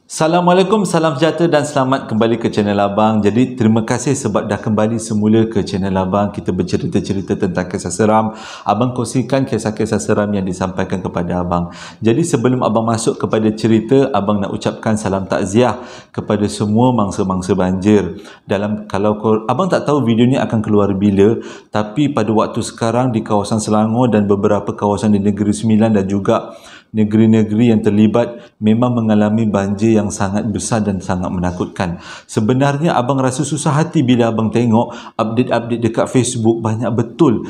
Assalamualaikum, salam sejahtera dan selamat kembali ke channel Abang. Jadi terima kasih sebab dah kembali semula ke channel Abang. Kita bercerita-cerita tentang kisah seram. Abang kongsikan kisah-kisah seram yang disampaikan kepada Abang. Jadi sebelum Abang masuk kepada cerita, Abang nak ucapkan salam takziah kepada semua mangsa-mangsa banjir. Kalau Abang tak tahu video ni akan keluar bila, tapi pada waktu sekarang di kawasan Selangor dan beberapa kawasan di Negeri Sembilan dan juga negeri-negeri yang terlibat memang mengalami banjir yang sangat besar dan sangat menakutkan. Sebenarnya abang rasa susah hati bila abang tengok update-update dekat Facebook banyak betul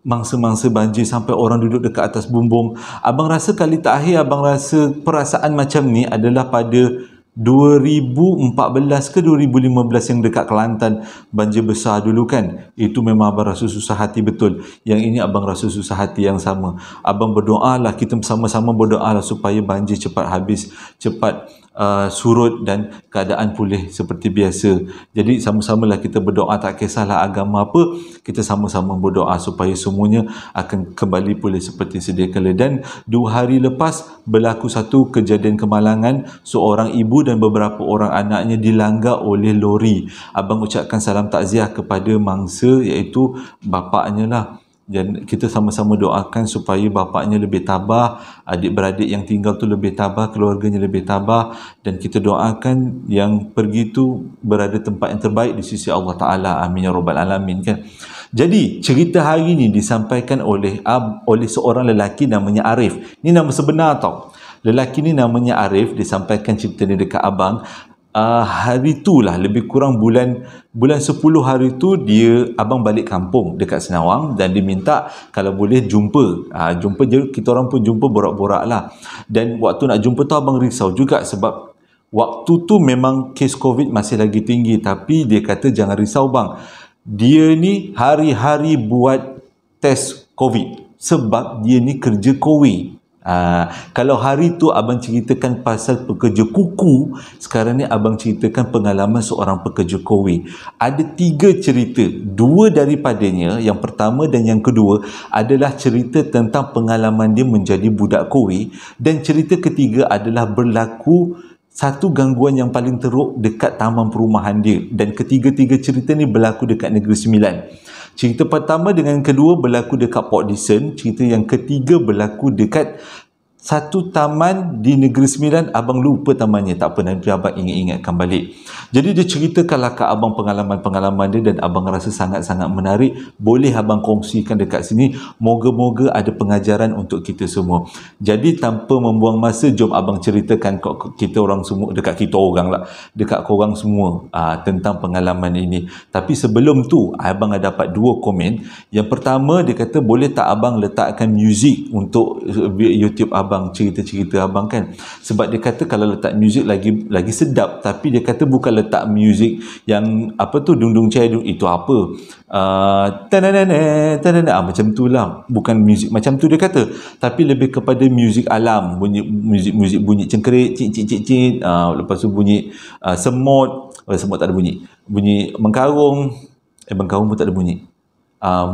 mangsa-mangsa banjir sampai orang duduk dekat atas bumbung. Abang rasa kali terakhir abang rasa perasaan macam ni adalah pada 2014 ke 2015 yang dekat Kelantan banjir besar dulu kan. Itu memang abang rasa susah hati betul. Yang ini abang rasa susah hati yang sama. Abang berdoa lah, kita sama-sama berdoa lah supaya banjir cepat habis, cepat surut dan keadaan pulih seperti biasa. Jadi sama-samalah kita berdoa, tak kisahlah agama apa, kita sama-sama berdoa supaya semuanya akan kembali pulih seperti sedia kala. Dan 2 hari lepas berlaku satu kejadian kemalangan, seorang ibu dan beberapa orang anaknya dilanggar oleh lori. Abang ucapkan salam takziah kepada mangsa, iaitu bapaknya lah. Dan kita sama-sama doakan supaya bapaknya lebih tabah, adik-beradik yang tinggal tu lebih tabah, keluarganya lebih tabah, dan kita doakan yang pergi tu berada tempat yang terbaik di sisi Allah Ta'ala. Amin ya Rabbal Alamin kan. Jadi cerita hari ni disampaikan oleh seorang lelaki namanya Arif. Ni nama sebenar tau. Lelaki ni namanya Arif, disampaikan cerita ni dekat abang. Hari tu lah, lebih kurang bulan 10 hari tu abang balik kampung dekat Senawang dan diminta kalau boleh jumpa je, kita orang pun jumpa borak-borak lah. Dan waktu nak jumpa tu abang risau juga sebab waktu tu memang kes COVID masih lagi tinggi, tapi dia kata jangan risau bang, dia ni hari-hari buat test COVID sebab dia ni kerja kowe. Kalau hari tu abang ceritakan pasal pekerja kuku, sekarang ni abang ceritakan pengalaman seorang pekerja kowe. Ada 3 cerita, 2 daripadanya, yang pertama dan yang kedua adalah cerita tentang pengalaman dia menjadi budak kowe, dan cerita ketiga adalah berlaku satu gangguan yang paling teruk dekat taman perumahan dia, dan ketiga-tiga cerita ni berlaku dekat Negeri Sembilan. Cerita pertama dengan kedua berlaku dekat Port Dickson. Cerita yang ketiga berlaku dekat satu taman di Negeri Sembilan. Abang lupa tamannya, tak apa, nanti abang ingat-ingatkan balik. Jadi dia ceritakanlah ke abang pengalaman-pengalaman dia dan abang rasa sangat-sangat menarik. Boleh abang kongsikan dekat sini. Moga-moga ada pengajaran untuk kita semua. Jadi tanpa membuang masa, jom abang ceritakan kita orang semua, dekat korang semua tentang pengalaman ini. Tapi sebelum tu, abang ada dapat 2 komen. Yang pertama, dia kata boleh tak abang letakkan muzik untuk YouTube abang, cerita-cerita abang kan. Sebab dia kata kalau letak muzik lagi sedap, tapi dia kata bukan letak muzik yang apa tu, dung-dung cedung, itu apa, macam tu lah, bukan muzik macam tu dia kata, tapi lebih kepada muzik alam, muzik bunyi cengkerik, cik, lepas tu bunyi semut tak ada bunyi, mengkarung pun tak ada bunyi,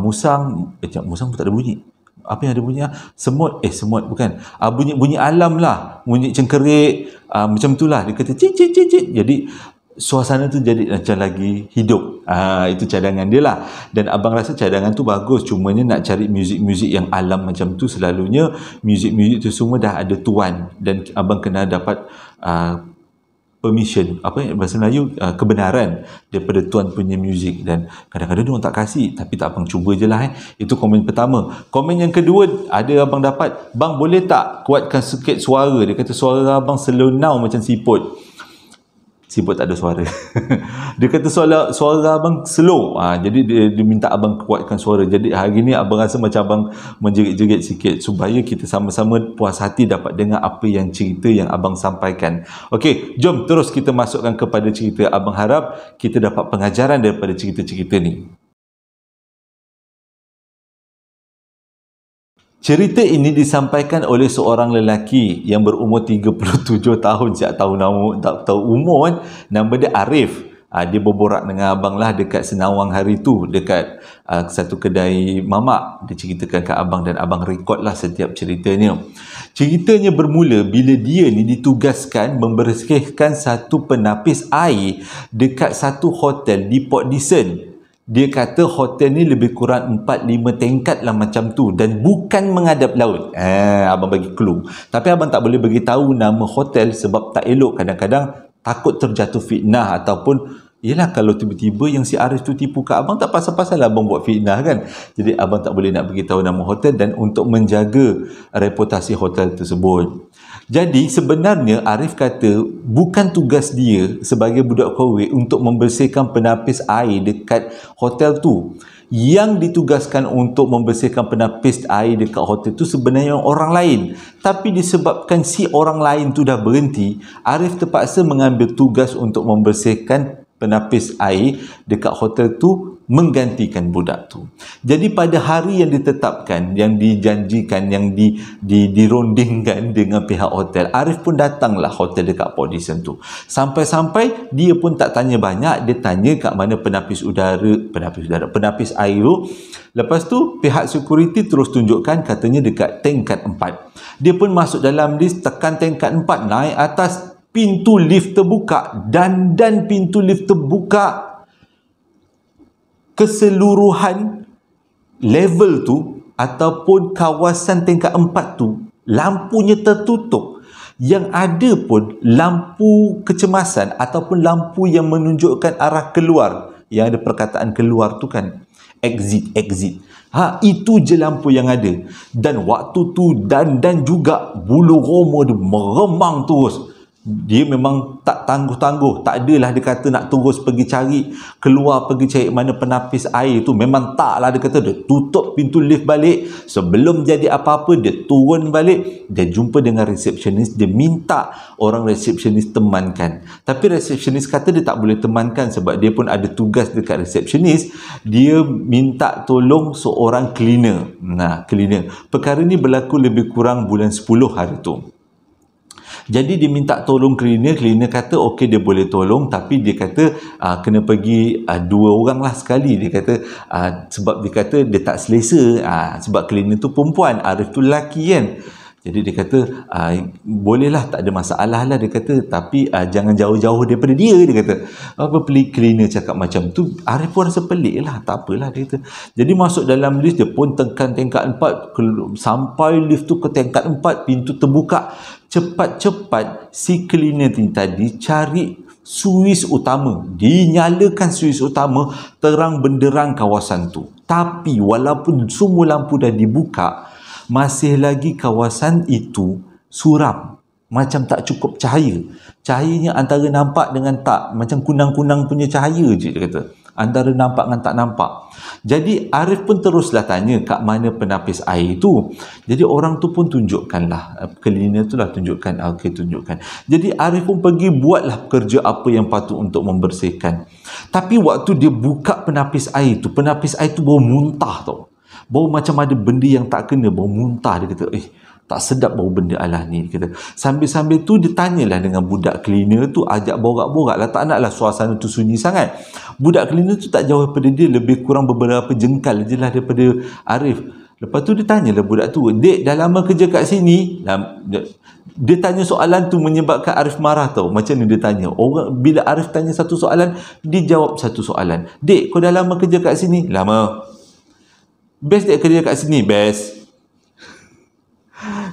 musang pun tak ada bunyi. Apa yang ada bunyi? Semut bukan. Bunyi alam lah, bunyi cengkerik, macam itulah. Dia kata cik. Jadi suasana tu jadi macam lagi hidup. Itu cadangan dia lah. Dan abang rasa cadangan tu bagus. Cumanya nak cari muzik-muzik yang alam macam tu, selalunya muzik-muzik tu semua dah ada tuan. Dan abang kena dapat permission, bahasa Melayu, kebenaran daripada tuan punya muzik. Dan kadang-kadang diorang tak kasih, tapi tak abang cuba je lah. Itu komen pertama. Komen yang kedua ada abang dapat, bang boleh tak kuatkan sikit suara? Dia kata suara abang selonau macam siput tak ada suara. Dia kata suara abang slow. Jadi dia minta abang kuatkan suara. Jadi hari ni abang rasa macam abang menjerit-jerit sikit supaya kita sama-sama puas hati dapat dengar apa yang cerita yang abang sampaikan. Okey, jom terus kita masukkan kepada cerita. Abang harap kita dapat pengajaran daripada cerita-cerita ni. Cerita ini disampaikan oleh seorang lelaki yang berumur 37 tahun. Siap tahu umur kan. Nama dia Arif. Dia berborak dengan abang lah dekat Senawang hari tu, dekat satu kedai mamak. Dia ceritakan ke abang dan abang rekod lah setiap ceritanya. Ceritanya bermula bila dia ni ditugaskan membersihkan satu penapis air dekat satu hotel di Port Dickson. Dia kata hotel ni lebih kurang 4-5 tingkat lah macam tu dan bukan menghadap laut. Abang bagi clue. Tapi abang tak boleh bagi tahu nama hotel sebab tak elok. Kadang-kadang takut terjatuh fitnah ataupun yelah kalau tiba-tiba yang si Arif tu tipu kat abang, tak pasal-pasal abang buat fitnah kan. Jadi abang tak boleh nak beritahu nama hotel dan untuk menjaga reputasi hotel tersebut. Jadi sebenarnya Arif kata bukan tugas dia sebagai budak Kuwait untuk membersihkan penapis air dekat hotel tu. Yang ditugaskan untuk membersihkan penapis air dekat hotel tu sebenarnya orang lain. Tapi disebabkan si orang lain tu dah berhenti, Arif terpaksa mengambil tugas untuk membersihkan penapis air dekat hotel tu menggantikan budak tu. Jadi pada hari yang ditetapkan, yang dijanjikan, yang dirondingkan dengan pihak hotel, Arif pun datanglah hotel dekat Port Dickson tu. Sampai-sampai dia pun tak tanya banyak, dia tanya kat mana penapis air tu. Lepas tu pihak security terus tunjukkan katanya dekat tingkat 4. Dia pun masuk dalam lift, tekan tingkat 4, naik atas, pintu lift terbuka dan pintu lift terbuka keseluruhan level tu ataupun kawasan tingkat 4 tu lampunya tertutup. Yang ada pun lampu kecemasan ataupun lampu yang menunjukkan arah keluar, yang ada perkataan keluar tu kan, exit. Itu je lampu yang ada. Dan waktu tu dan juga bulu roma dia meremang terus. Dia memang tak tangguh-tangguh. Tak adalah dia kata nak terus pergi cari, keluar pergi cari mana penapis air tu. Memang tak lah, dia kata dia tutup pintu lift balik. Sebelum jadi apa-apa, dia turun balik. Dia jumpa dengan resepsionis. Dia minta orang resepsionis temankan. Tapi resepsionis kata dia tak boleh temankan sebab dia pun ada tugas dekat resepsionis. Dia minta tolong seorang cleaner. Cleaner. Perkara ni berlaku lebih kurang bulan 10 hari tu. Jadi dia minta tolong cleaner kata okey dia boleh tolong, tapi dia kata kena pergi 2 orang lah sekali. Dia kata sebab dia kata dia tak selesa, sebab cleaner tu perempuan, Arif tu lelaki kan. Jadi dia kata bolehlah, tak ada masalah lah, dia kata, tapi jangan jauh-jauh daripada dia. Dia kata apa pelik cleaner cakap macam tu. Arif pun rasa pelik lah, tak apalah dia kata. Jadi masuk dalam lift, dia pun tekan tingkat 4, sampai lift tu ke tingkat 4, pintu terbuka. Cepat-cepat si cleaner tadi cari suis utama. Dinyalakan suis utama, terang benderang kawasan tu. Tapi walaupun semua lampu dah dibuka, masih lagi kawasan itu suram. Macam tak cukup cahaya. Cahayanya antara nampak dengan tak. Macam kunang-kunang punya cahaya je, dia kata. Antara nampak dengan tak nampak. Jadi Arif pun teruslah tanya kat mana penapis air tu. Jadi orang tu pun tunjukkanlah, cleaner tu lah tunjukkan. Okey, tunjukkan. Jadi Arif pun pergi buatlah kerja apa yang patut untuk membersihkan. Tapi waktu dia buka penapis air tu bau muntah tau. Bau macam ada benda yang tak kena, bau muntah. Dia kata tak sedap bau benda alah ni, dia kata. Sambil-sambil tu dia tanyalah dengan budak cleaner tu, ajak borak-borak lah, tak naklah suasana tu sunyi sangat. Budak cleaner tu tak jauh daripada dia, lebih kurang beberapa jengkal je lah daripada Arif. Lepas tu dia tanyalah budak tu, "Dek, dah lama kerja kat sini?" Dia tanya soalan tu menyebabkan Arif marah tau. Macam ni dia tanya. Orang bila Arif tanya satu soalan, dia jawab satu soalan. "Dek, kau dah lama kerja kat sini?" "Lama." "Best dek kerja kat sini?" "Best."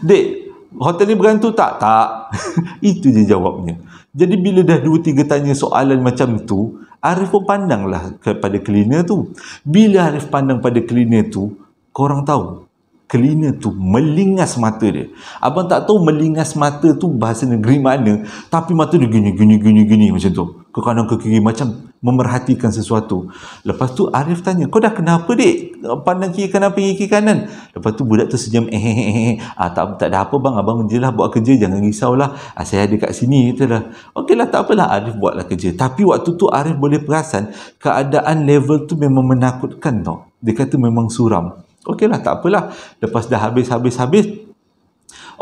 "Dek, hotel ni berhantu tak?" "Tak." Itu je jawabnya. Jadi bila dah 2-3 tanya soalan macam tu, Arif pun pandanglah kepada cleaner tu. Bila Arif pandang pada cleaner tu, korang tahu, cleaner tu melingas mata dia. Abang tak tahu melingas mata tu bahasa negeri mana, tapi mata dia gini macam tu, ke kanan ke kiri, macam memerhatikan sesuatu. Lepas tu Arif tanya, "Kau dah kenapa dek? Pandang kiri kanan, pergi kiri kanan." Lepas tu budak tu sejam, tak ada apa bang, abang je lah buat kerja, jangan risaulah, saya ada kat sini." Itulah. Okeylah, tak apalah, Arif buatlah kerja. Tapi waktu tu Arif boleh perasan keadaan level tu memang menakutkan tau. Dia kata memang suram. Okeylah, tak apalah. Lepas dah habis.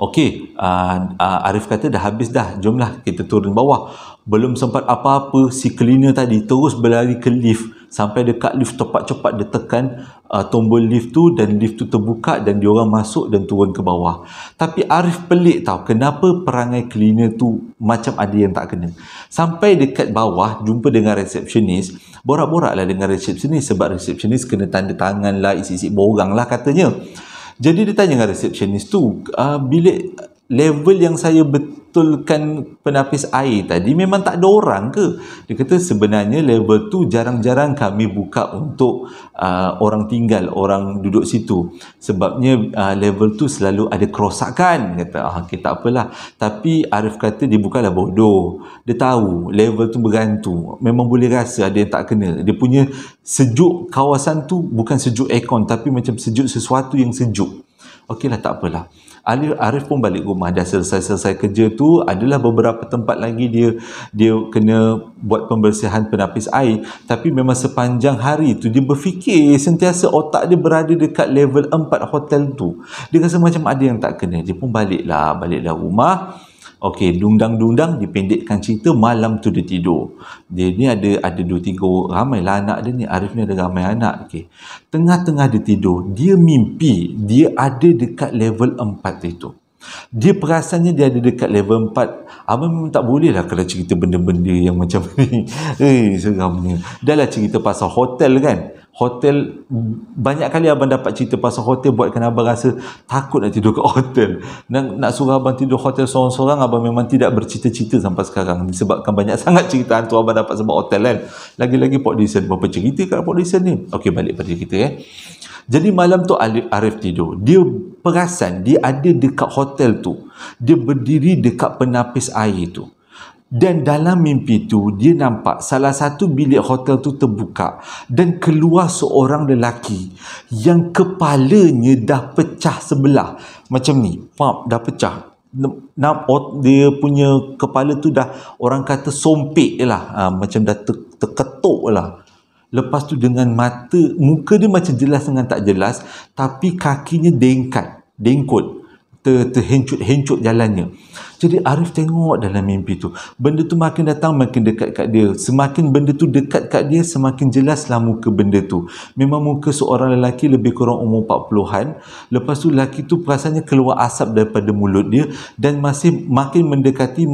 Okey, Arif kata dah habis dah, jomlah kita turun bawah. Belum sempat apa-apa, si cleaner tadi terus berlari ke lift. Sampai dekat lift, cepat-cepat dia tekan tombol lift tu, dan lift tu terbuka dan diorang masuk dan turun ke bawah. Tapi Arif pelik tau, kenapa perangai cleaner tu macam ada yang tak kena. Sampai dekat bawah, jumpa dengan resepsionis, borak-borak lah dengan resepsionis, sebab resepsionis kena tanda tangan lah, isi-isi borang lah katanya. Jadi dia tanya dengan resepsionis tu, bilik level yang saya betulkan penapis air tadi memang tak ada orang ke? Dia kata sebenarnya level tu jarang-jarang kami buka untuk orang tinggal, orang duduk situ. Sebabnya level tu selalu ada kerosakan. Kata, okay, tak apalah. Tapi Arif kata dia bukanlah bodoh. Dia tahu level tu bergantung. Memang boleh rasa ada yang tak kena. Dia punya sejuk kawasan tu bukan sejuk aircon, tapi macam sejuk sesuatu yang sejuk. Okeylah, tak apalah. Arif pun balik rumah, dah selesai kerja tu. Adalah beberapa tempat lagi dia kena buat pembersihan penapis air, tapi memang sepanjang hari tu dia berfikir, sentiasa otak dia berada dekat level 4 hotel tu. Dia rasa macam ada yang tak kena. Dia pun baliklah rumah. Okey, dundang-dundang, dipendekkan cerita, malam tu dia tidur. Dia ni ada 2-3 ramai lah anak dia ni. Arif ni ada ramai anak. Okey, tengah-tengah dia tidur, dia mimpi dia ada dekat level 4 itu. Dia perasannya dia ada dekat level 4. Abang memang tak boleh lah kalau cerita benda-benda yang macam ni. Seramnya. Dah lah cerita pasal hotel kan. Hotel, banyak kali abang dapat cerita pasal hotel buatkan abang rasa takut nak tidur kat hotel. Nak suruh abang tidur hotel seorang-seorang, abang memang tidak bercita-cita sampai sekarang, disebabkan banyak sangat cerita hantu abang dapat sebab hotel kan. Lagi-lagi Port Dickson, berapa cerita kat Port Dickson ni. Okey, balik pada kita Jadi malam tu Arif tidur, dia perasan dia ada dekat hotel tu. Dia berdiri dekat penapis air tu. Dan dalam mimpi tu, dia nampak salah satu bilik hotel tu terbuka dan keluar seorang lelaki yang kepalanya dah pecah sebelah. Macam ni, dah pecah. Dia punya kepala tu dah, orang kata sompek lah, macam dah terketuk lah. Lepas tu dengan muka dia macam jelas dengan tak jelas, tapi kakinya dengkut, terhencut jalannya. Jadi Arif tengok dalam mimpi tu, benda tu makin datang makin dekat kat dia. Semakin benda tu dekat kat dia, semakin jelaslah muka benda tu. Memang muka seorang lelaki lebih kurang umur 40-an. Lepas tu lelaki tu perasannya keluar asap daripada mulut dia, dan masih makin mendekati.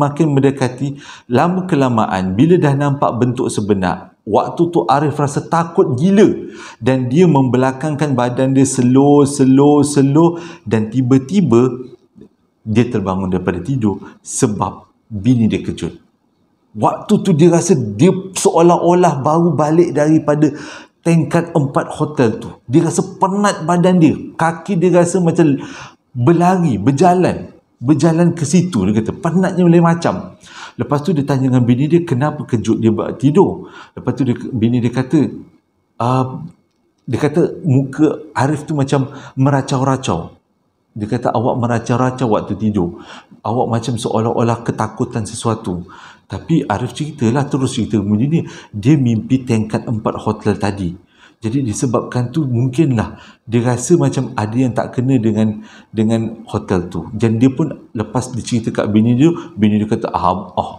Lama kelamaan, bila dah nampak bentuk sebenar, waktu tu Arif rasa takut gila, dan dia membelakangkan badan dia slow, dan tiba-tiba dia terbangun daripada tidur sebab bini dia kejut. Waktu tu dia rasa dia seolah-olah baru balik daripada tingkat 4 hotel tu. Dia rasa penat badan dia, kaki dia rasa macam berjalan ke situ. Dia kata penatnya lain macam. Lepas tu dia tanya dengan bini dia, kenapa kejut dia tidur. Lepas tu bini dia kata, muka Arif tu macam meracau-racau. Dia kata awak meracau-racau waktu tidur. Awak macam seolah-olah ketakutan sesuatu. Tapi Arif terus cerita begini. Dia mimpi tingkat 4 hotel tadi. Jadi disebabkan tu mungkinlah dia rasa macam ada yang tak kena dengan hotel tu. Dan dia pun lepas dia cerita kat bini dia kata,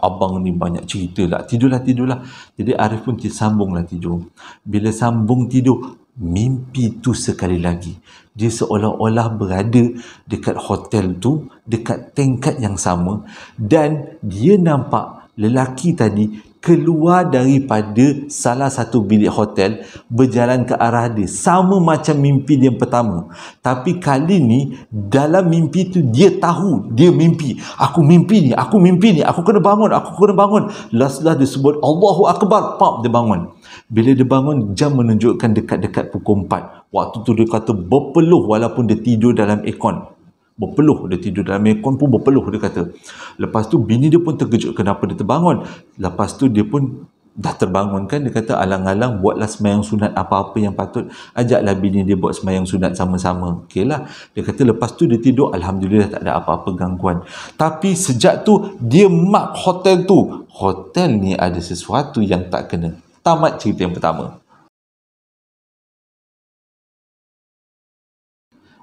abang ni banyak cerita lah. Tidurlah. Jadi Arif pun sambunglah tidur. Bila sambung tidur, mimpi tu sekali lagi. Dia seolah-olah berada dekat hotel tu, dekat tingkat yang sama, dan dia nampak lelaki tadi keluar daripada salah satu bilik hotel, berjalan ke arah dia, sama macam mimpi dia yang pertama. Tapi kali ni dalam mimpi tu dia tahu dia mimpi. Aku mimpi ni, aku kena bangun. Last-last dia sebut Allahu Akbar, dia bangun. Bila dia bangun, jam menunjukkan dekat-dekat pukul 4. Waktu tu dia kata berpeluh walaupun dia tidur dalam aircon. Dia tidur dalam aircon pun berpeluh, dia kata. Lepas tu bini dia pun terkejut kenapa dia terbangun. Lepas tu dia pun dah terbangun kan. Dia kata alang-alang buatlah sembahyang sunat, apa-apa yang patut. Ajaklah bini dia buat sembahyang sunat sama-sama. Okey lah. Dia kata lepas tu dia tidur, alhamdulillah tak ada apa-apa gangguan. Tapi sejak tu dia mark hotel tu. Hotel ni ada sesuatu yang tak kena. Tamat cerita yang pertama.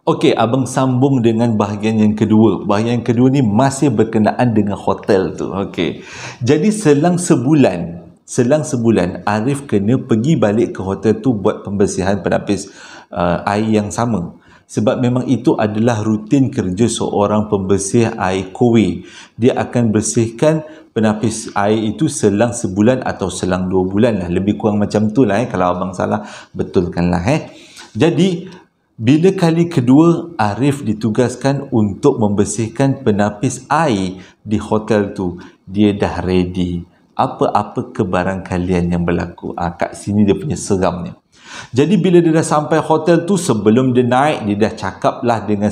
Okey, abang sambung dengan bahagian yang kedua. Bahagian yang kedua ni masih berkenaan dengan hotel tu. Okey. Jadi selang sebulan Arif kena pergi balik ke hotel tu buat pembersihan penapis air yang sama. Sebab memang itu adalah rutin kerja seorang pembersih air KOWE. Dia akan bersihkan penapis air itu selang sebulan atau selang 2 bulan lah. Lebih kurang macam tu lah. Kalau abang salah, betulkanlah. Jadi bila kali kedua Arif ditugaskan untuk membersihkan penapis air di hotel tu, dia dah ready. Apa-apa kebarangkalian yang berlaku. Kat sini dia punya seramnya. Jadi bila dia dah sampai hotel tu, sebelum dia naik, dia dah cakap lah dengan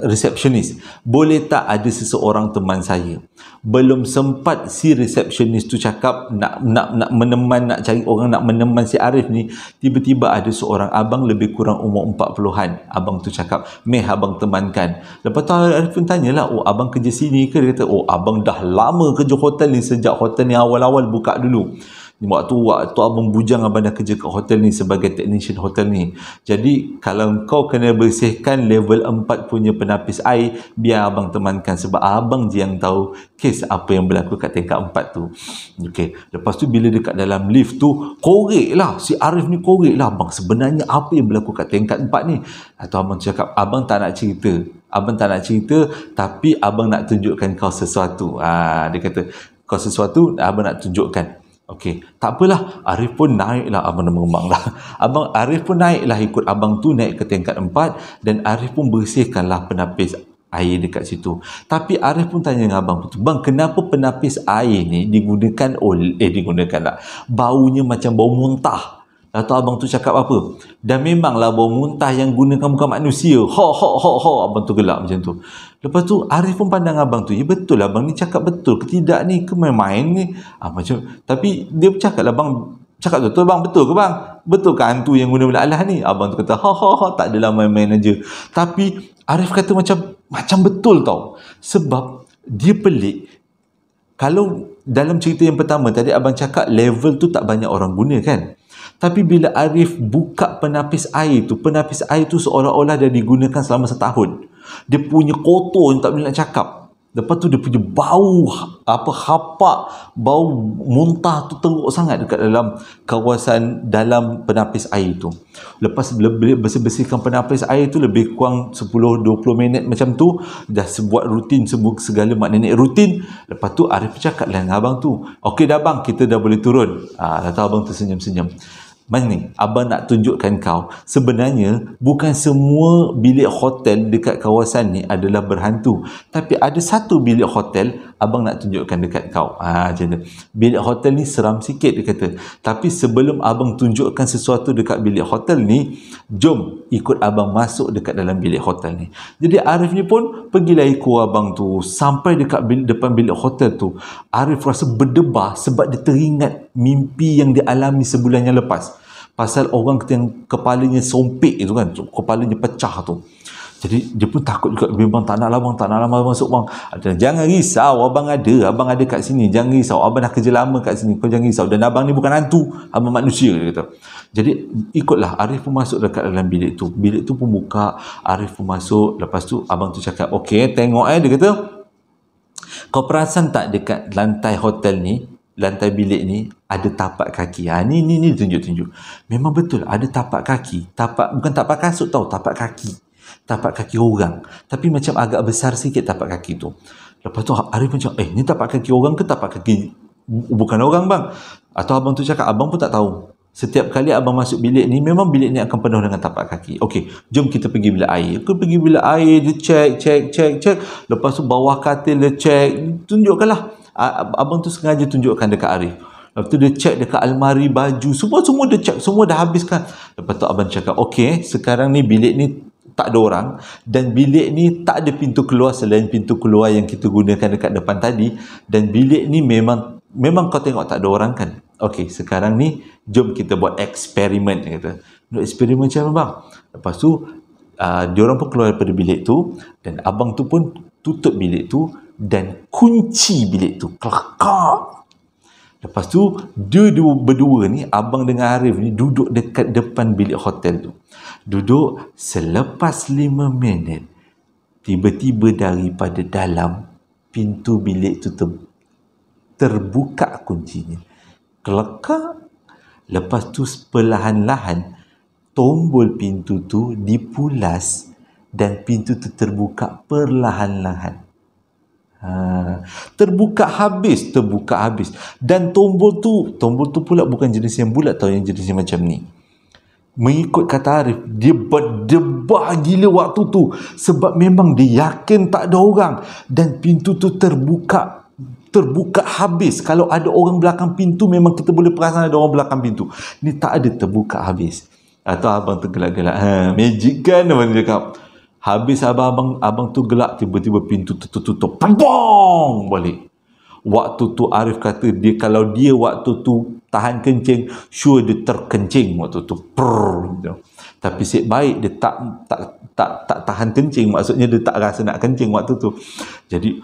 resepsionis, boleh tak ada seseorang teman saya. Belum sempat si resepsionis tu cakap nak meneman, nak cari orang nak meneman si Arif ni, tiba-tiba ada seorang abang lebih kurang umur 40-an. Abang tu cakap, "Meh, abang temankan." Lepas tu Arif pun tanyalah, "Oh, abang kerja sini ke?" Dia kata, "Oh, abang dah lama kerja hotel ni, sejak hotel ni awal-awal buka dulu. Waktu abang bujang, abang dah kerja kat hotel ni sebagai technician hotel ni. Jadi kalau kau kena bersihkan level 4 punya penapis air, biar abang temankan, sebab abang je yang tahu kes apa yang berlaku kat tingkat 4 tu." Okey. Lepas tu bila dekat dalam lift tu, korek lah si Arif ni, korek lah, "Bang, sebenarnya apa yang berlaku kat tingkat 4 ni?" Atau abang cakap, "Abang tak nak cerita. Abang tak nak cerita, tapi abang nak tunjukkan kau sesuatu." Dia kata, "Kau sesuatu, abang nak tunjukkan." Okey, tak apalah. Arif pun naiklah, abang dah mengembang lah. Arif pun naiklah ikut abang tu, naik ke tingkat 4, dan Arif pun bersihkanlah penapis air dekat situ. Tapi Arif pun tanya dengan abang tu, "Bang, kenapa penapis air ni digunakan lah, baunya macam bau muntah?" Atau abang tu cakap apa? "Dan memanglah bau muntah yang gunakan bukan manusia." Abang tu gelak macam tu. Lepas tu Arif pun pandang abang tu, "Ya betul lah, abang ni cakap betul ke tidak ni, ke main-main ni?" Macam, tapi dia cakap lah, "Bang, cakap betul bang, betul ke bang? Betul ke hantu yang guna bela alah ni?" Abang tu kata, "Tak adalah, main-main aja." Tapi Arif kata macam betul tau. Sebab dia pelik. Kalau dalam cerita yang pertama tadi abang cakap level tu tak banyak orang guna kan? Tapi bila Arif buka penapis air tu seolah-olah dah digunakan selama setahun. Dia punya kotor yang tak boleh nak cakap. Lepas tu dia punya bau hapak, bau muntah tu teruk sangat dekat dalam kawasan dalam penapis air tu. Lepas bersih-bersihkan penapis air tu lebih kurang 10-20 minit macam tu, dah buat rutin segala mak nenek rutin. Lepas tu Arif cakap dengan abang tu, "Okey dah bang, kita dah boleh turun." Lalu abang tu senyum-senyum. Ni, abang nak tunjukkan kau, sebenarnya bukan semua bilik hotel dekat kawasan ni adalah berhantu. Tapi ada satu bilik hotel abang nak tunjukkan dekat kau. Macam tu. Bilik hotel ni seram sikit, dia kata. Tapi sebelum abang tunjukkan sesuatu dekat bilik hotel ni, jom ikut abang masuk dekat dalam bilik hotel ni. Jadi Arif ni pun pergilah ikut abang tu. Sampai dekat depan bilik hotel tu, Arif rasa berdebar sebab dia teringat mimpi yang dia alami sebulan yang lepas. Pasal orang yang kepalanya sompek itu kan, kepalanya pecah tu. Jadi dia pun takut juga, "Bang, tak nak lah bang, masuk bang." "Jangan risau, abang ada kat sini. Jangan risau, abang dah kerja lama kat sini, kau jangan risau. Dan abang ni bukan hantu, abang manusia," dia kata. Jadi ikutlah, Arif pun masuk dekat dalam bilik tu. Bilik tu pun buka, Arif pun masuk. Lepas tu abang tu cakap, "Okey, tengok dia kata, kau perasan tak dekat lantai hotel ni, lantai bilik ni ada tapak kaki." Ni tunjuk-tunjuk. Memang betul ada tapak kaki. Bukan tapak kasut tau, tapak kaki. Tapak kaki orang. Tapi macam agak besar sikit tapak kaki tu. Lepas tu Arif macam, "Ni tapak kaki orang ke tapak kaki bukan orang bang?" Atau abang tu cakap, "Abang pun tak tahu. Setiap kali abang masuk bilik ni, memang bilik ni akan penuh dengan tapak kaki." "Okey, jom kita pergi bilik air." Aku pergi bilik air, dia cek. Lepas tu bawah katil dia cek. Tunjukkanlah. Abang tu sengaja tunjukkan dekat Arif. Lepas tu dia cek dekat almari baju. Semua dia cek. Semua dah habiskan. Lepas tu abang cakap, "Okey, sekarang ni bilik ni tak ada orang. Dan bilik ni tak ada pintu keluar selain pintu keluar yang kita gunakan dekat depan tadi. Dan bilik ni memang kau tengok tak ada orang kan? Okey, sekarang ni jom kita buat eksperimen." Dia kata. "Buat eksperimen macam mana bang?" Lepas tu diorang pun keluar daripada bilik tu. Dan abang tu pun tutup bilik tu dan kunci bilik tu. Kelakak. Lepas tu dia berdua ni, abang dengan Arif ni duduk dekat depan bilik hotel tu. Duduk, selepas 5 minit tiba-tiba daripada dalam pintu bilik tu terbuka kuncinya. Kelakar. Lepas tu perlahan-lahan tombol pintu tu dipulas dan pintu tu terbuka perlahan-lahan. Terbuka habis. Dan tombol tu pula bukan jenis yang bulat tau, yang jenis yang macam ni. Mengikut kata Arif, dia berdebah gila waktu tu sebab memang dia yakin tak ada orang dan pintu tu terbuka habis. Kalau ada orang belakang pintu memang kita boleh perasan ada orang belakang pintu. Ni tak ada, terbuka habis. Atau abang tu gelak-gelak, magic kan abang cakap. Habis abang tu gelak, tiba-tiba pintu tu tutup, pembong balik. Waktu tu Arif kata kalau dia waktu tu tahan kencing, sure dia terkencing waktu tu. Tapi asyik baik dia tak tahan kencing, maksudnya dia tak rasa nak kencing waktu tu. Jadi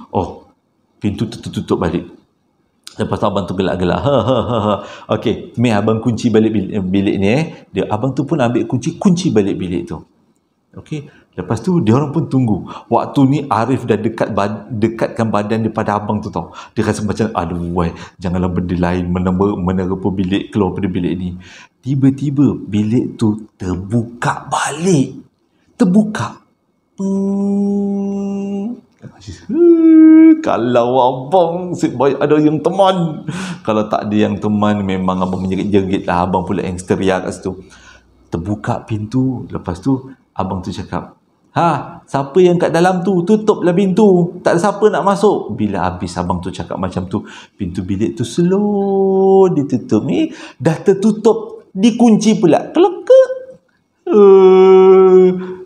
pintu tu tutup balik. Lepas tu abang tu gelak-gelak. Okey, ni abang kunci balik bilik ni. Abang tu pun ambil kunci balik bilik tu. Okey, lepas tu dia orang pun tunggu. Waktu ni Arif dah dekatkan badan daripada abang tu tau. Dia rasa macam janganlah benda lain menerpa bilik, keluar pada bilik ni. Tiba-tiba bilik tu terbuka balik. Kalau abang baik ada yang teman. Kalau tak ada yang teman, memang abang menjerit-jerit lah. Abang pula yang teriak kat situ. Terbuka pintu. Lepas tu abang tu cakap, siapa yang kat dalam tu? Tutuplah pintu. Tak ada siapa nak masuk. Bila habis abang tu cakap macam tu, pintu bilik tu slow ditutup. Ni dah tertutup, dikunci pula. Kelakar.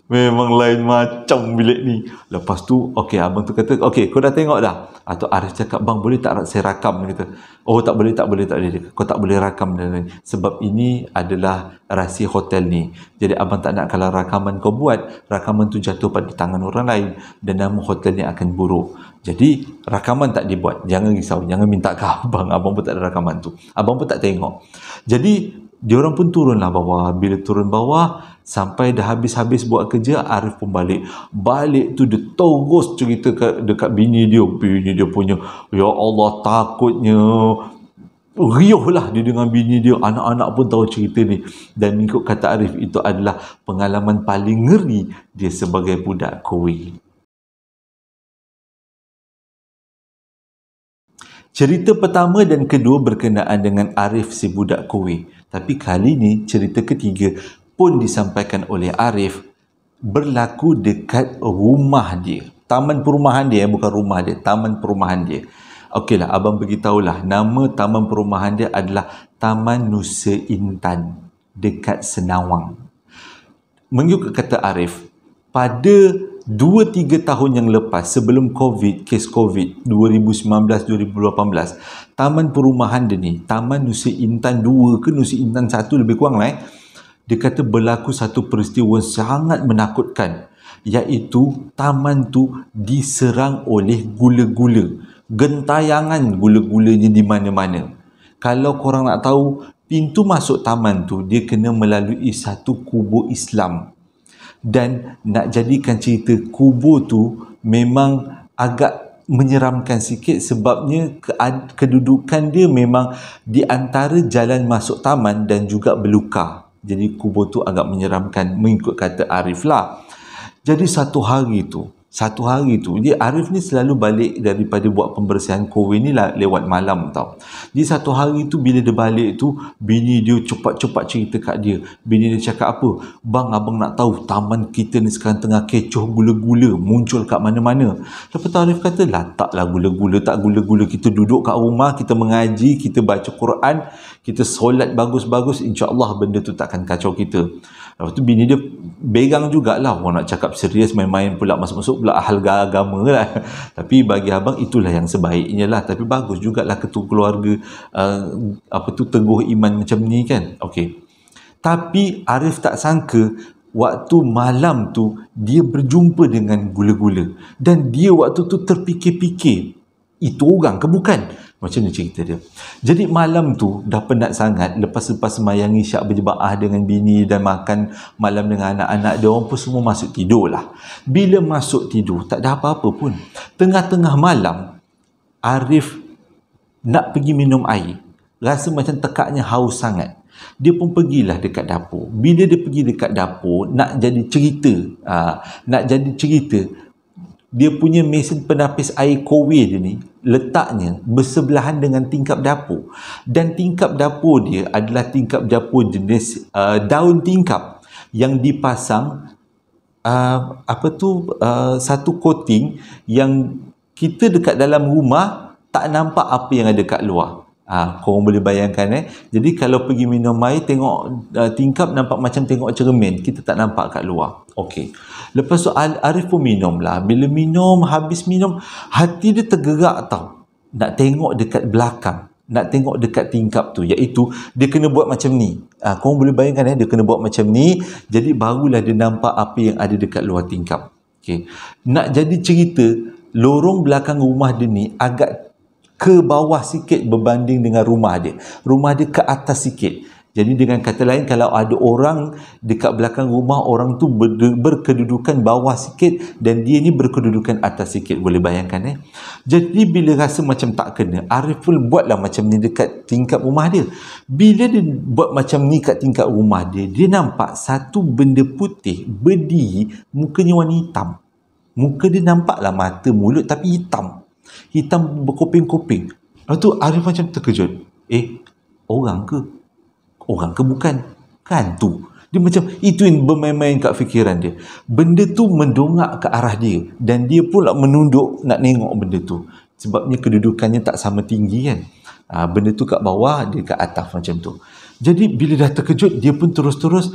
Memang lain macam bilik ni. Lepas tu, abang tu kata, kau dah tengok dah? Atau Arif cakap, bang boleh tak saya rakam? Dia kata, tak boleh. Kau tak boleh rakam. Sebab ini adalah rahsia hotel ni. Jadi abang tak nak kalau rakaman kau buat, rakaman tu jatuh pada tangan orang lain dan nama hotel ni akan buruk. Jadi rakaman tak dibuat. Jangan risau, jangan minta ke abang. Abang pun tak ada rakaman tu. Abang pun tak tengok. Jadi diorang pun turunlah bawah. Bila turun bawah, sampai dah habis-habis buat kerja, Arif pun balik tu dia terus cerita dekat bini dia punya, ya Allah, takutnya riuh lah dia dengan bini dia. Anak-anak pun tahu cerita ni, dan mengikut kata Arif, itu adalah pengalaman paling ngeri dia sebagai budak Kuwait. Cerita pertama dan kedua berkenaan dengan Arif si budak Kuwait. Tapi kali ni cerita ketiga pun disampaikan oleh Arif, berlaku dekat rumah dia. Taman perumahan dia, bukan rumah dia, taman perumahan dia. Okeylah, abang beritahulah, nama taman perumahan dia adalah Taman Nusa Intan dekat Senawang. Mengikut kata Arif, pada 2-3 tahun yang lepas, sebelum kes COVID 2019-2018, taman perumahan dia ni, Taman Nusa Intan 2 ke Nusa Intan 1 lebih kurang lah, dia kata berlaku satu peristiwa sangat menakutkan, iaitu taman tu diserang oleh gula-gula. Gentayangan gula-gulanya di mana-mana. Kalau korang nak tahu, pintu masuk taman tu dia kena melalui satu kubur Islam. Dan nak jadikan cerita, kubur tu memang agak menyeramkan sikit sebabnya kedudukan dia memang di antara jalan masuk taman dan juga belukar. Jadi kubur tu agak menyeramkan mengikut kata Arif lah. Jadi satu hari tu dia, Arif ni selalu balik daripada buat pembersihan Kuwait ni lah lewat malam tau. Jadi satu hari tu bila dia balik tu, bini dia cepat-cepat cerita kat dia. Bini dia cakap apa? Bang, abang nak tahu taman kita ni sekarang tengah kecoh gula-gula, muncul kat mana-mana. Lepas tu Arif kata, taklah gula-gula, tak gula-gula. Kita duduk kat rumah, kita mengaji, kita baca Quran, kita solat bagus-bagus, insya-Allah benda tu takkan kacau kita. Lepas tu bini dia begang jugalah, orang nak cakap serius main-main pula, masuk-masuk pula ahal agama lah. Tapi bagi abang itulah yang sebaiknya lah. Tapi bagus jugalah ketua keluarga teguh iman macam ni kan. Okey. Tapi Arif tak sangka waktu malam tu dia berjumpa dengan gula-gula, dan dia waktu tu terfikir-fikir, itu orang ke bukan? Macam ni cerita dia. Jadi malam tu dah penat sangat, lepas sembahyang isyak berjemaah dengan bini dan makan malam dengan anak-anak dia, orang pun semua masuk tidur lah. Bila masuk tidur tak ada apa-apa pun. Tengah-tengah malam Arif nak pergi minum air, rasa macam tekaknya haus sangat. Dia pun pergilah dekat dapur. Bila dia pergi dekat dapur nak jadi cerita, dia punya mesin penapis air kowe dia ni letaknya bersebelahan dengan tingkap dapur, dan tingkap dapur dia adalah tingkap dapur jenis daun tingkap yang dipasang satu coating yang kita dekat dalam rumah tak nampak apa yang ada kat luar. Korang boleh bayangkan Jadi kalau pergi minum air, tengok tingkap nampak macam tengok cermin, kita tak nampak kat luar. Okey. Lepas tu Arif pun minum lah. Bila minum, habis minum, hati dia tergerak tau. Nak tengok dekat belakang, nak tengok dekat tingkap tu, iaitu dia kena buat macam ni. Korang boleh bayangkan dia kena buat macam ni, jadi barulah dia nampak apa yang ada dekat luar tingkap. Okey. Nak jadi cerita, lorong belakang rumah dia ni agak ke bawah sikit berbanding dengan rumah dia. Rumah dia ke atas sikit. Jadi dengan kata lain, kalau ada orang dekat belakang rumah, orang tu berkedudukan bawah sikit dan dia ni berkedudukan atas sikit. Boleh bayangkan Jadi bila rasa macam tak kena, Arif pun buatlah macam ni dekat tingkap rumah dia. Bila dia buat macam ni kat tingkap rumah dia, dia nampak satu benda putih berdiri, mukanya warna hitam. Muka dia nampaklah mata, mulut, tapi hitam berkoping-koping. Lepas tu Arif macam terkejut. Orang ke bukan? Kan tu. Dia macam, itu yang bermain-main kat fikiran dia. Benda tu mendongak ke arah dia, dan dia pula menunduk nak tengok benda tu. Sebabnya kedudukannya tak sama tinggi kan. Benda tu kat bawah, dia kat atas macam tu. Jadi bila dah terkejut, dia pun terus-terus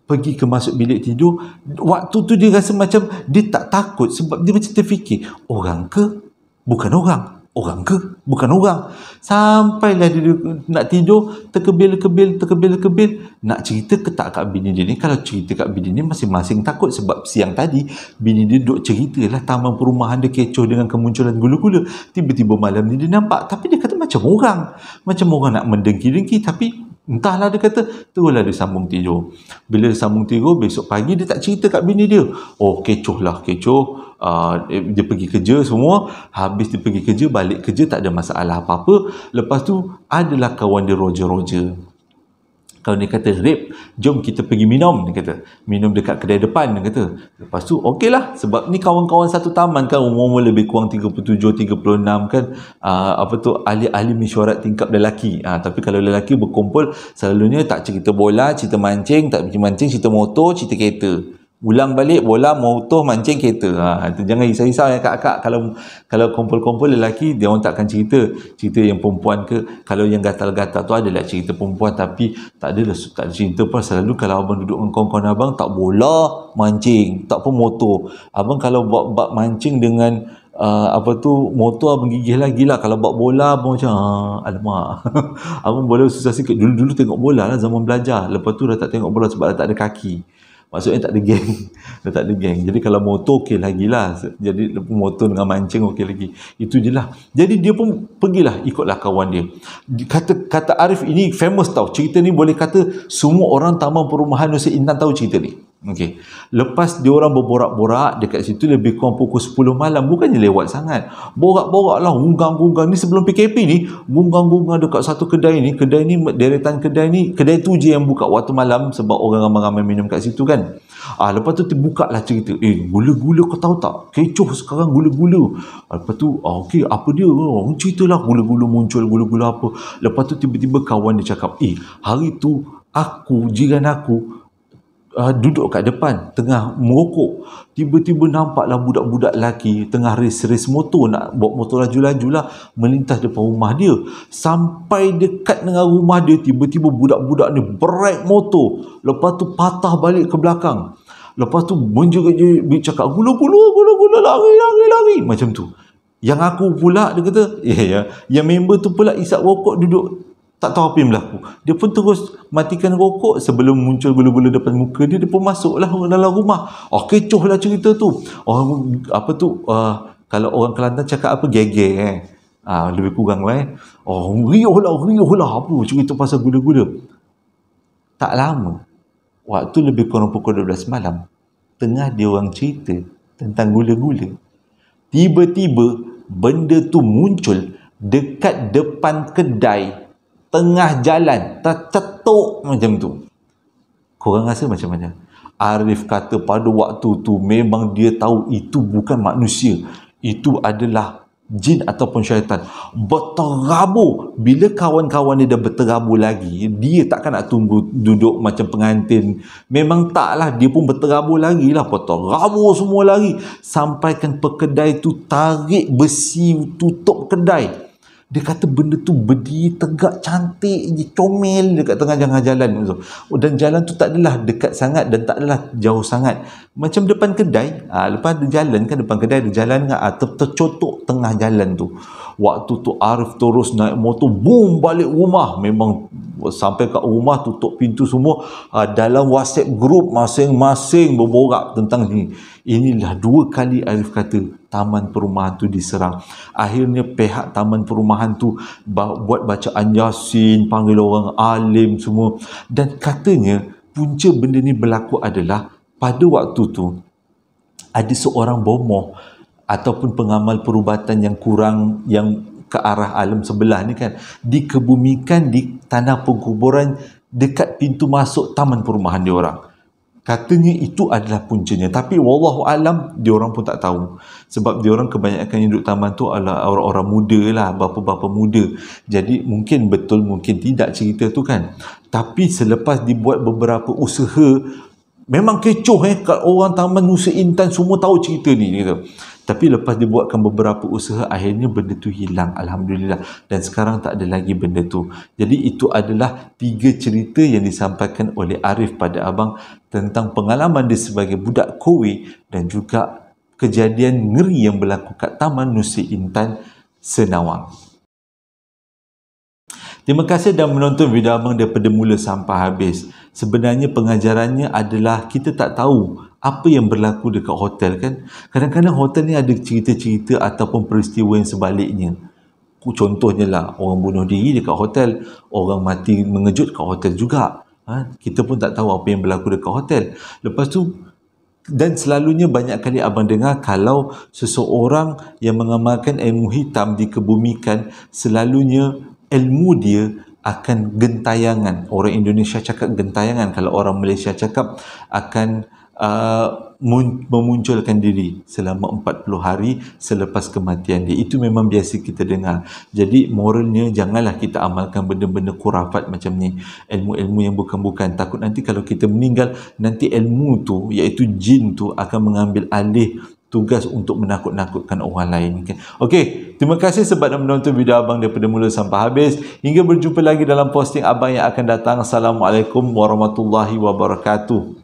pergi ke masuk bilik tidur. Waktu tu dia rasa macam dia tak takut, sebab dia macam terfikir, orang ke bukan orang? Orang ke bukan orang? Sampailah dia nak tidur, terkebil-kebil. Nak cerita ke tak kat bini dia ni? Kalau cerita kat bini ni, masing-masing takut. Sebab siang tadi bini dia duk ceritalah taman perumahan dia kecoh dengan kemunculan gula-gula. Tiba-tiba malam ni dia nampak, tapi dia kata macam orang nak mendengki-dengki. Tapi entahlah, dia kata teruslah dia sambung tidur. Bila dia sambung tidur, besok pagi dia tak cerita kat bini dia. Kecoh. Dia pergi kerja semua. Habis dia pergi kerja, balik kerja tak ada masalah apa-apa. Lepas tu adalah kawan dia Roger. Kalau dia kata, Rip, jom kita pergi minum. Dia kata, minum dekat kedai depan. Dia kata, lepas tu okeylah. Sebab ni kawan-kawan satu taman kan, umur lebih kurang 37-36 kan. Ahli-ahli mesyuarat tingkap lelaki. Tapi kalau lelaki berkumpul, selalunya tak cerita bola, cerita mancing, tak mancing, cerita motor, cerita kereta. Ulang balik, bola, motor, mancing, kereta. Jangan risau-risau kakak. Kalau kumpul-kumpul lelaki, dia orang takkan cerita yang perempuan ke. Kalau yang gatal-gatal tu adalah cerita perempuan, tapi tak ada cerita pun. Selalu kalau abang duduk dengan kawan-kawan abang, tak bola, mancing, tak pun motor. Abang kalau buat mancing dengan motor, abang gigih lagi lah. Kalau buat bola, abang macam alamak. Abang bola susah sikit. Dulu tengok bola lah zaman belajar. Lepas tu dah tak tengok bola sebab dah tak ada kaki. Maksudnya tak ada geng. Jadi kalau motor okey lagi lah. Jadi motor dengan mancing okey lagi. Itu je lah. Jadi dia pun pergilah, ikutlah kawan dia. Kata Arif ini famous tau. Cerita ni boleh kata semua orang taman perumahan Nusa Intan tahu cerita ni. Okey. Lepas dia orang berborak-borak dekat situ lebih kurang pukul 10 malam. Bukannya lewat sangat. Borak-borak lah, gunggang-gunggang. Ni sebelum PKP ni, gunggang-gunggang dekat satu kedai ni. Deretan kedai ni, kedai tu je yang buka waktu malam sebab orang ramai-ramai minum kat situ kan. Lepas tu terbuka lah cerita. Gula-gula kau tahu tak? Kecoh sekarang gula-gula. Lepas tu, okey, apa dia? Ceritalah gula-gula muncul, gula-gula apa. Lepas tu tiba-tiba kawan dia cakap, hari tu jiran aku duduk kat depan tengah merokok, tiba-tiba nampaklah budak-budak lelaki tengah race motor, nak bawa motor laju-laju lah melintas depan rumah dia. Sampai dekat dengan rumah dia, tiba-tiba budak-budak ni break motor, lepas tu patah balik ke belakang, lepas tu menjerit-jerit cakap gula-gula, lari macam tu. Yang aku pula, dia kata yang member tu pula isap rokok, duduk tak tahu apa yang berlaku. Dia pun terus matikan rokok. Sebelum muncul gula-gula depan muka dia, dia pun masuklah dalam rumah. Kecoh lah cerita tu. Kalau orang Kelantan cakap apa, geger Lebih kurang lah riuh lah apa cerita pasal gula-gula. Tak lama, waktu lebih kurang pukul 12 malam, tengah dia orang cerita tentang gula-gula, tiba-tiba benda tu muncul dekat depan kedai, tengah jalan, tercetuk macam tu. Korang rasa macam mana? Arif kata pada waktu tu memang dia tahu itu bukan manusia, itu adalah jin ataupun syaitan. Berterabur. Bila kawan-kawan dia dah berterabur lagi, dia takkan nak tunggu duduk macam pengantin. Memang taklah, dia pun berterabur lagi lah. Berterabur semua lagi. Sampaikan pekedai tu tarik besi tutup kedai. Dia kata benda tu berdiri tegak cantik je, comel dekat tengah jalan tu. Dan jalan tu tak adalah dekat sangat dan tak adalah jauh sangat. Macam depan kedai, lepas ada jalan kan, depan kedai ada jalan kan, tercotok tengah jalan tu. Waktu tu Arif terus naik motor, boom, balik rumah. Memang sampai kat rumah, tutup pintu semua. Dalam WhatsApp group masing-masing berborak tentang ni. Inilah 2 kali Arif kata taman perumahan tu diserang. Akhirnya pihak taman perumahan tu buat bacaan Yasin, panggil orang alim semua. Dan katanya punca benda ni berlaku adalah pada waktu tu ada seorang bomoh ataupun pengamal perubatan yang kurang, yang ke arah alam sebelah ni kan, dikebumikan di tanah penguburan dekat pintu masuk taman perumahan dia orang. Katanya itu adalah puncanya, tapi wallahu alam dia orang pun tak tahu, sebab dia orang kebanyakan yang duduk taman tu adalah orang-orang muda lah, bapa-bapa muda. Jadi mungkin betul mungkin tidak cerita tu kan. Tapi selepas dibuat beberapa usaha, memang kecoh kat orang Taman Nusa Intan semua tahu cerita ni gitu. Tapi lepas dibuatkan beberapa usaha, akhirnya benda tu hilang, alhamdulillah, dan sekarang tak ada lagi benda tu. Jadi itu adalah 3 cerita yang disampaikan oleh Arif pada abang tentang pengalaman dia sebagai budak Kowe dan juga kejadian ngeri yang berlaku kat Taman Nusa Intan, Senawang. Terima kasih dah menonton video abang daripada mula sampai habis. Sebenarnya pengajarannya adalah kita tak tahu apa yang berlaku dekat hotel kan. Kadang-kadang hotel ni ada cerita-cerita ataupun peristiwa yang sebaliknya. Contohnya lah, orang bunuh diri dekat hotel, orang mati mengejut kat hotel juga. Kita pun tak tahu apa yang berlaku dekat hotel. Lepas tu, dan selalunya banyak kali abang dengar kalau seseorang yang mengamalkan ilmu hitam dikebumikan, selalunya ilmu dia akan gentayangan. Orang Indonesia cakap gentayangan, kalau orang Malaysia cakap akan memunculkan diri selama 40 hari selepas kematian dia. Itu memang biasa kita dengar. Jadi moralnya janganlah kita amalkan benda-benda khurafat macam ni, ilmu-ilmu yang bukan-bukan. Takut nanti kalau kita meninggal, nanti ilmu tu iaitu jin tu akan mengambil alih tugas untuk menakut-nakutkan orang lain. Okey, terima kasih sebab dah menonton video abang daripada mula sampai habis. Hingga berjumpa lagi dalam posting abang yang akan datang. Assalamualaikum warahmatullahi wabarakatuh.